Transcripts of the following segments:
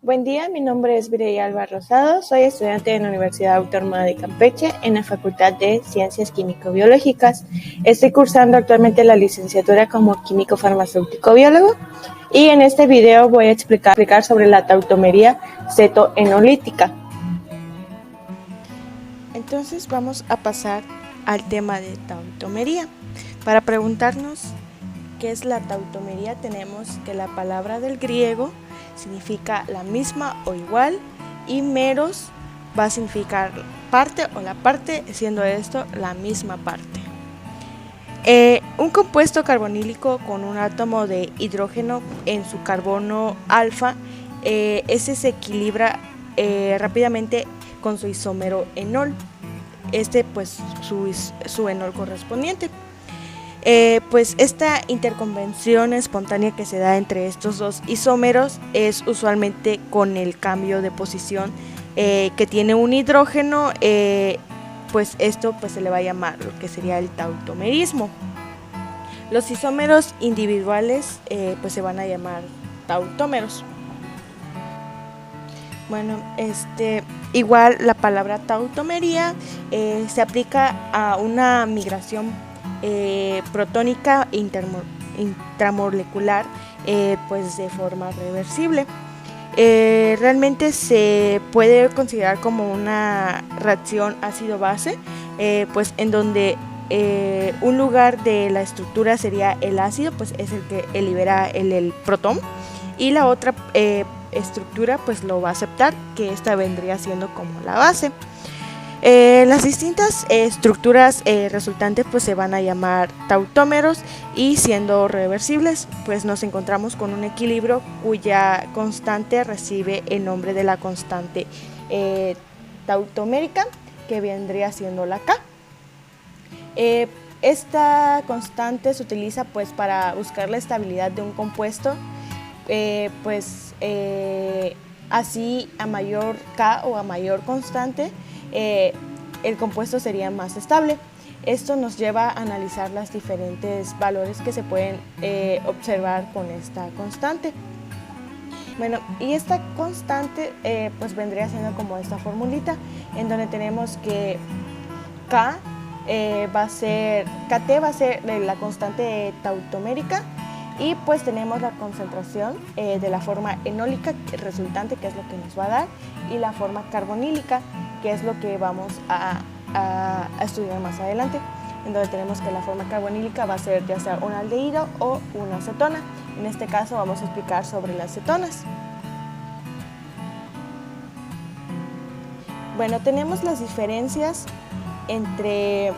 Buen día, mi nombre es Mireya Alba Rosado, soy estudiante en la Universidad Autónoma de Campeche en la Facultad de Ciencias Químico-Biológicas. Estoy cursando actualmente la licenciatura como Químico Farmacéutico Biólogo y en este video voy a explicar sobre la tautomería cetoenolítica. Entonces vamos a pasar al tema de tautomería. Para preguntarnos qué es la tautomería tenemos que la palabra del griego significa la misma o igual y meros va a significar parte o la parte, siendo esto la misma parte. Un compuesto carbonílico con un átomo de hidrógeno en su carbono alfa, ese se equilibra rápidamente con su isómero enol, pues su enol correspondiente. Pues esta interconvención espontánea que se da entre estos dos isómeros es usualmente con el cambio de posición que tiene un hidrógeno, pues esto pues se le va a llamar lo que sería el tautomerismo. Los isómeros individuales pues se van a llamar tautómeros. Bueno, igual la palabra tautomería se aplica a una migración protónica intramolecular pues de forma reversible. Realmente se puede considerar como una reacción ácido-base, pues en donde un lugar de la estructura sería el ácido, pues es el que libera el protón, y la otra estructura pues lo va a aceptar, que esta vendría siendo como la base. Las distintas estructuras resultantes pues se van a llamar tautómeros, y siendo reversibles pues nos encontramos con un equilibrio cuya constante recibe el nombre de la constante tautomérica, que vendría siendo la K. Esta constante se utiliza pues para buscar la estabilidad de un compuesto, así a mayor K o a mayor constante el compuesto sería más estable. Esto nos lleva a analizar los diferentes valores que se pueden observar con esta constante. Bueno, y esta constante pues vendría siendo como esta formulita, en donde tenemos que K KT va a ser la constante tautomérica, y pues tenemos la concentración de la forma enólica resultante, que es lo que nos va a dar, y la forma carbonílica, que es lo que vamos a estudiar más adelante, en donde tenemos que la forma carbonílica va a ser ya sea un aldehído o una acetona. En este caso vamos a explicar sobre las cetonas. Bueno, tenemos las diferencias entre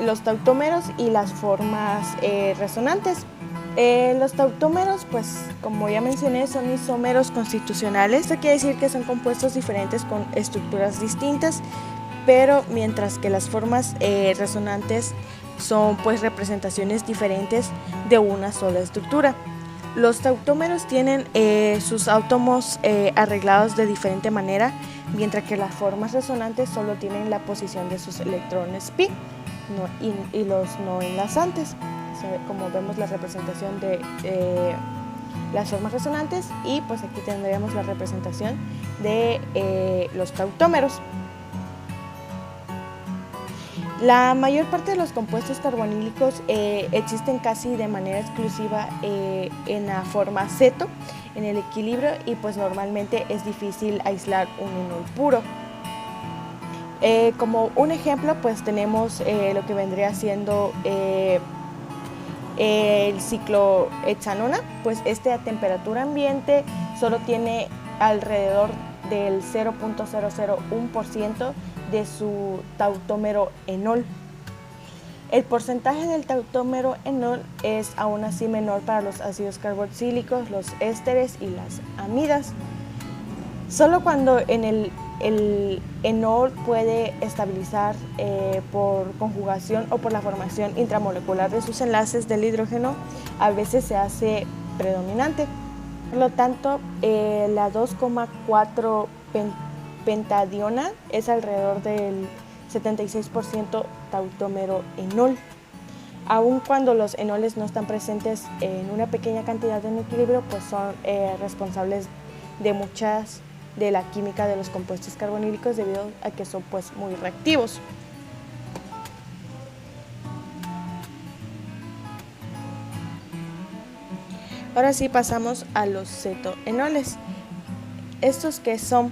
los tautómeros y las formas resonantes. Los tautómeros, pues como ya mencioné, son isómeros constitucionales. Esto quiere decir que son compuestos diferentes con estructuras distintas, pero mientras que las formas resonantes son pues representaciones diferentes de una sola estructura. Los tautómeros tienen sus átomos arreglados de diferente manera, mientras que las formas resonantes solo tienen la posición de sus electrones pi y los no enlazantes. O sea, como vemos la representación de las formas resonantes, y pues aquí tendríamos la representación de los tautómeros. La mayor parte de los compuestos carbonílicos existen casi de manera exclusiva en la forma ceto, en el equilibrio, y pues normalmente es difícil aislar un enol puro. Como un ejemplo pues tenemos lo que vendría siendo el ciclohexanona, pues a temperatura ambiente solo tiene alrededor del 0.001% de su tautómero enol. El porcentaje del tautómero enol es aún así menor para los ácidos carboxílicos, los ésteres y las amidas. Solo cuando el enol puede estabilizar por conjugación o por la formación intramolecular de sus enlaces del hidrógeno, a veces se hace predominante. Por lo tanto, la 2,4 pentadiona es alrededor del 76% tautómero enol. Aun cuando los enoles no están presentes en una pequeña cantidad en equilibrio, pues son responsables de muchas de la química de los compuestos carbonílicos debido a que son pues muy reactivos. Ahora sí pasamos a los cetoenoles. Estos que son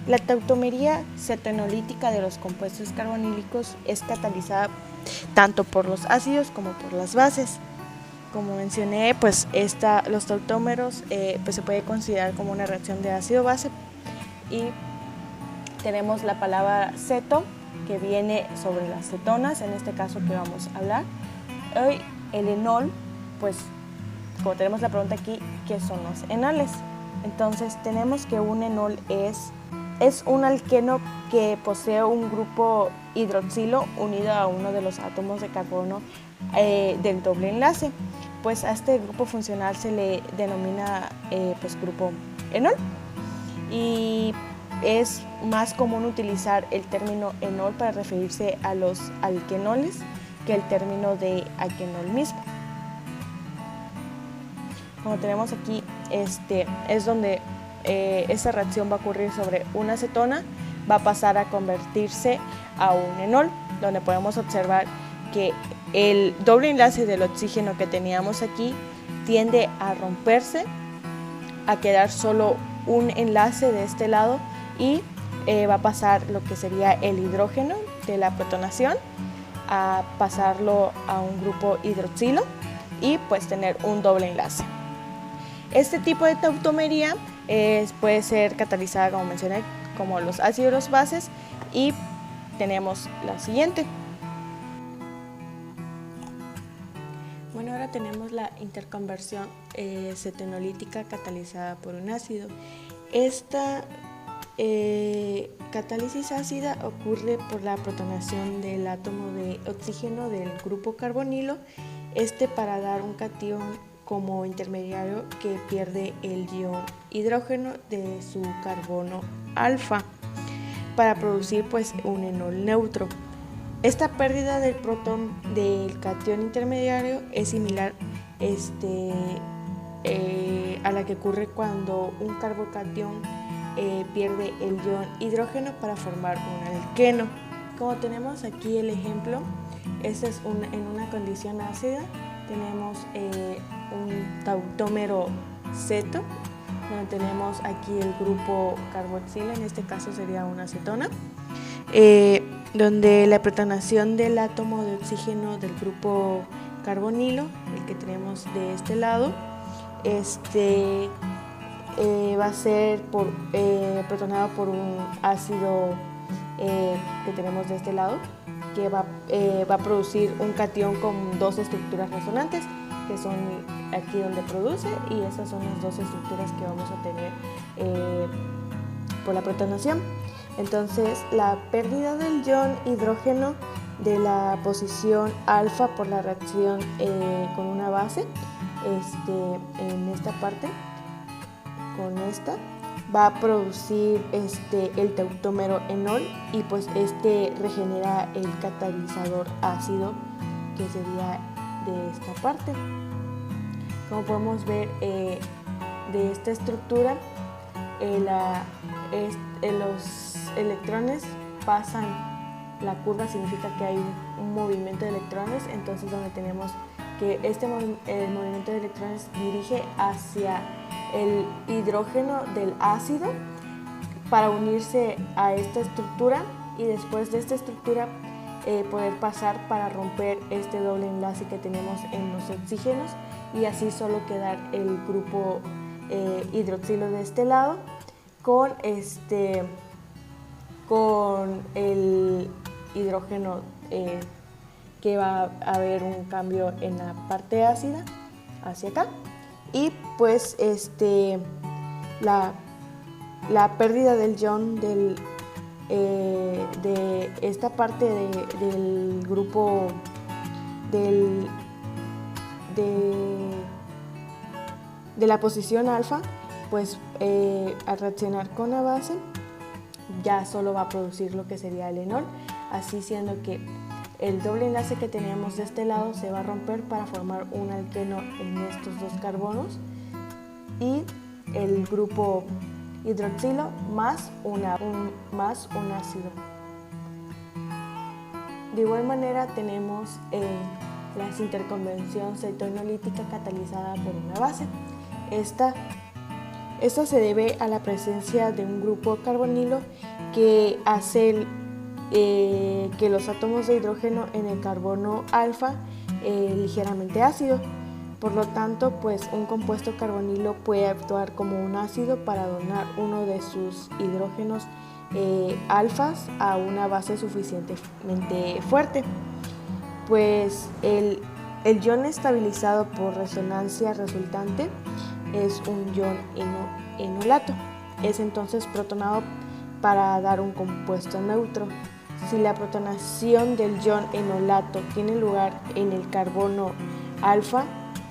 la tautomería cetonolítica de los compuestos carbonílicos es catalizada tanto por los ácidos como por las bases. Como mencioné, pues los tautómeros pues se puede considerar como una reacción de ácido-base, y tenemos la palabra ceto que viene sobre las cetonas, en este caso que vamos a hablar. Hoy el enol, pues como tenemos la pregunta aquí, ¿qué son los enoles? Entonces tenemos que un enol es un alqueno que posee un grupo hidroxilo unido a uno de los átomos de carbono del doble enlace. Pues a este grupo funcional se le denomina pues grupo enol, y es más común utilizar el término enol para referirse a los alquenoles que el término de alquenol mismo. Como tenemos aquí, es donde esa reacción va a ocurrir sobre una acetona, va a pasar a convertirse a un enol, donde podemos observar que el doble enlace del oxígeno que teníamos aquí tiende a romperse, a quedar solo un enlace de este lado, y va a pasar lo que sería el hidrógeno de la protonación a pasarlo a un grupo hidroxilo y pues tener un doble enlace. Este tipo de tautomería puede ser catalizada, como mencioné, como los ácidos y las bases, y tenemos la siguiente. Bueno, ahora tenemos la interconversión cetonolítica catalizada por un ácido. Esta catálisis ácida ocurre por la protonación del átomo de oxígeno del grupo carbonilo, para dar un catión como intermediario que pierde el ion hidrógeno de su carbono alfa para producir pues un enol neutro. Esta pérdida del protón del catión intermediario es similar a la que ocurre cuando un carbocatión pierde el ion hidrógeno para formar un alqueno. Como tenemos aquí el ejemplo, es en una condición ácida. Tenemos un tautómero ceto, donde tenemos aquí el grupo carboxilo, en este caso sería una acetona, donde la protonación del átomo de oxígeno del grupo carbonilo, el que tenemos de este lado, va a ser protonado por un ácido que tenemos de este lado, que va a producir un catión con dos estructuras resonantes, que son aquí donde produce, y esas son las dos estructuras que vamos a tener por la protonación. Entonces, la pérdida del ion hidrógeno de la posición alfa por la reacción con una base, en esta parte, con esta, va a producir el tautómero enol, y pues regenera el catalizador ácido, que sería de esta parte. Como podemos ver de esta estructura, los electrones pasan la curva, significa que hay un movimiento de electrones, entonces donde tenemos que el movimiento de electrones dirige hacia el hidrógeno del ácido para unirse a esta estructura, y después de esta estructura poder pasar para romper este doble enlace que tenemos en los oxígenos, y así solo quedar el grupo hidroxilo de este lado con el hidrógeno, que va a haber un cambio en la parte ácida hacia acá, y pues la pérdida del ion de esta parte del grupo de la posición alfa, pues al reaccionar con la base ya solo va a producir lo que sería el enol, así siendo que el doble enlace que tenemos de este lado se va a romper para formar un alqueno en estos dos carbonos y el grupo hidroxilo más un ácido. De igual manera tenemos la interconvención cetoenolítica catalizada por una base. Esta se debe a la presencia de un grupo carbonilo que hace que los átomos de hidrógeno en el carbono alfa ligeramente ácido. Por lo tanto, pues un compuesto carbonilo puede actuar como un ácido para donar uno de sus hidrógenos alfas a una base suficientemente fuerte. Pues el ion estabilizado por resonancia resultante es un ion enolato. Es entonces protonado para dar un compuesto neutro. Si la protonación del ion enolato tiene lugar en el carbono alfa,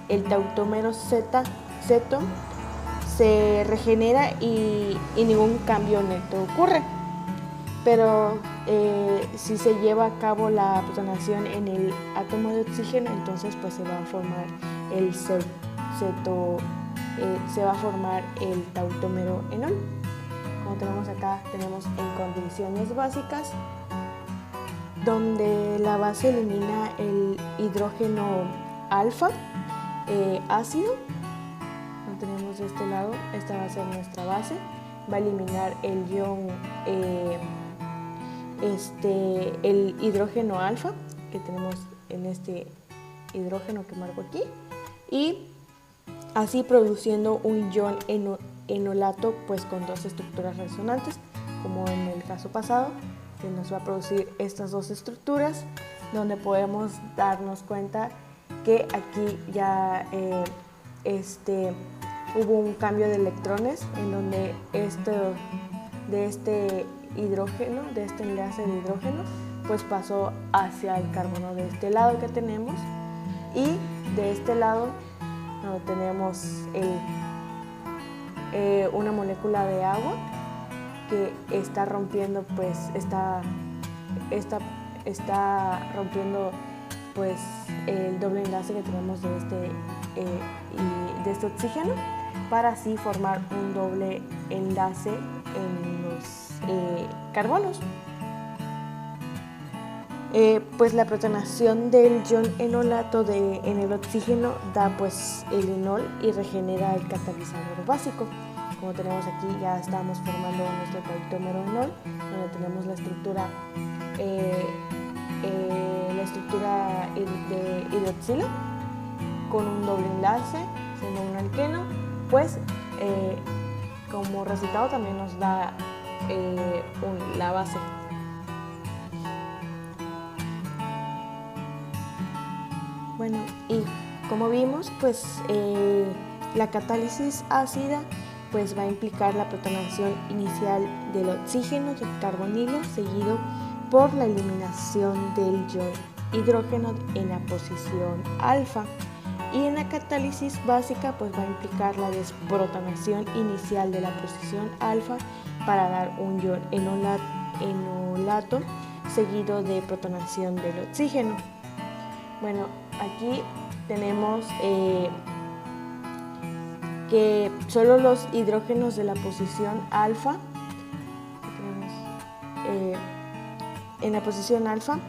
el tautómero ceto se regenera y ningún cambio neto ocurre. Pero si se lleva a cabo la protonación en el átomo de oxígeno, entonces pues se va a formar el tautómero enol. Como tenemos acá, tenemos en condiciones básicas donde la base elimina el hidrógeno alfa ácido. Lo tenemos de este lado, esta va a ser nuestra base, va a eliminar el ion el hidrógeno alfa que tenemos en este hidrógeno que marco aquí, y así produciendo un ion enolato pues con dos estructuras resonantes, como en el caso pasado, que nos va a producir estas dos estructuras, donde podemos darnos cuenta que aquí ya hubo un cambio de electrones en donde de este hidrógeno, de este enlace de hidrógeno, pues pasó hacia el carbono de este lado que tenemos, y de este lado tenemos una molécula de agua que está rompiendo pues el doble enlace que tenemos de este oxígeno, para así formar un doble enlace en los carbonos. Pues la protonación del ion enolato en el oxígeno da pues el enol y regenera el catalizador básico. Como tenemos aquí, ya estamos formando nuestro tautómero enol, donde tenemos la estructura de hidroxilo con un doble enlace, siendo un alqueno, pues como resultado también nos da la base. Bueno, y como vimos, pues la catálisis ácida pues va a implicar la protonación inicial del oxígeno del carbonilo, seguido por la eliminación del ion hidrógeno en la posición alfa. Y en la catálisis básica pues va a implicar la desprotonación inicial de la posición alfa para dar un ion enolato, seguido de protonación del oxígeno. Bueno, aquí tenemos que solo los hidrógenos de la posición alfa, en la posición alfa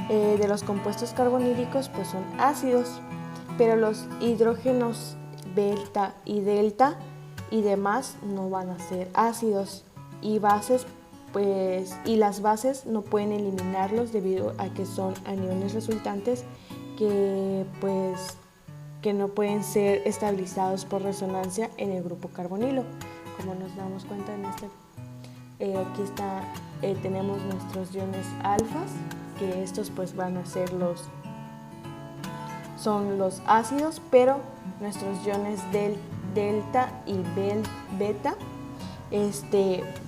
de los compuestos carbonílicos pues son ácidos, pero los hidrógenos beta y delta y demás no van a ser ácidos, y las bases no pueden eliminarlos debido a que son aniones resultantes que no pueden ser estabilizados por resonancia en el grupo carbonilo. Como nos damos cuenta en aquí tenemos nuestros iones alfas, que estos pues van a ser son los ácidos, pero nuestros iones delta y beta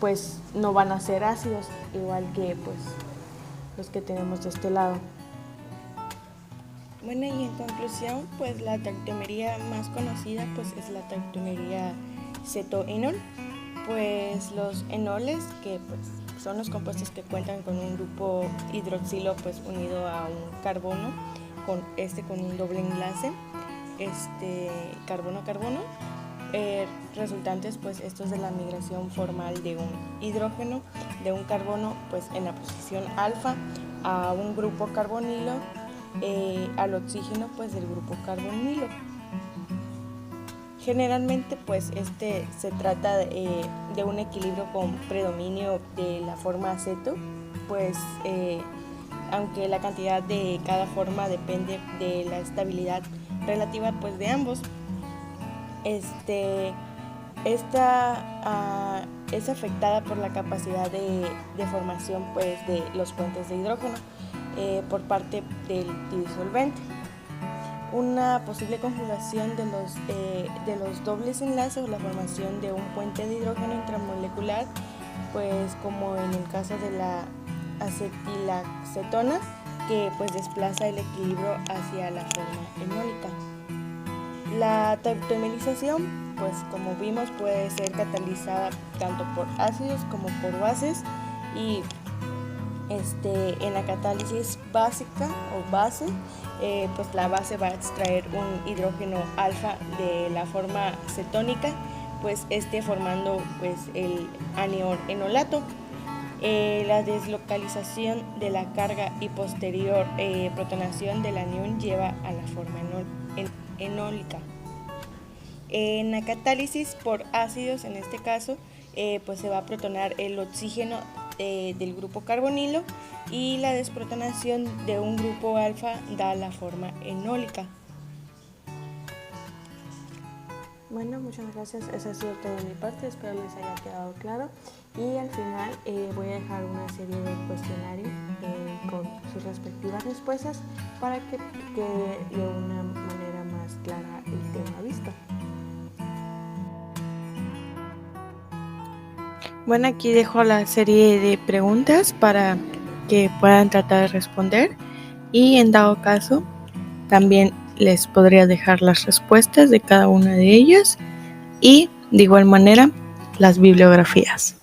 pues no van a ser ácidos, igual que pues los que tenemos de este lado. Bueno, y en conclusión, pues la tautomería más conocida pues es la tautomería cetoenol. Pues los enoles que pues son los compuestos que cuentan con un grupo hidroxilo pues unido a un carbono con un doble enlace, carbono-carbono, resultantes pues estos de la migración formal de un hidrógeno de un carbono pues en la posición alfa a un grupo carbonilo, al oxígeno pues del grupo carbonilo. Generalmente pues se trata de un equilibrio con predominio de la forma aceto, pues aunque la cantidad de cada forma depende de la estabilidad relativa pues de ambos. Esta es afectada por la capacidad de formación pues de los puentes de hidrógeno por parte del disolvente. Una posible conjugación de los dobles enlaces o la formación de un puente de hidrógeno intramolecular, pues como en el caso de la acetilacetona, que pues desplaza el equilibrio hacia la forma enólica. La tautomerización, pues como vimos, puede ser catalizada tanto por ácidos como por bases, y en la catálisis básica o base, pues la base va a extraer un hidrógeno alfa de la forma cetónica, pues formando pues el anión enolato. La deslocalización de la carga y posterior protonación del anión lleva a la forma enólica. En la catálisis por ácidos, en este caso, pues se va a protonar el oxígeno del grupo carbonilo, y la desprotonación de un grupo alfa da la forma enólica. Bueno, muchas gracias. Eso ha sido todo de mi parte. Espero les haya quedado claro. Y al final voy a dejar una serie de cuestionarios con sus respectivas respuestas para que quede de una manera más clara el tema visto. Bueno, aquí dejo la serie de preguntas para que puedan tratar de responder, y en dado caso también les podría dejar las respuestas de cada una de ellas y de igual manera las bibliografías.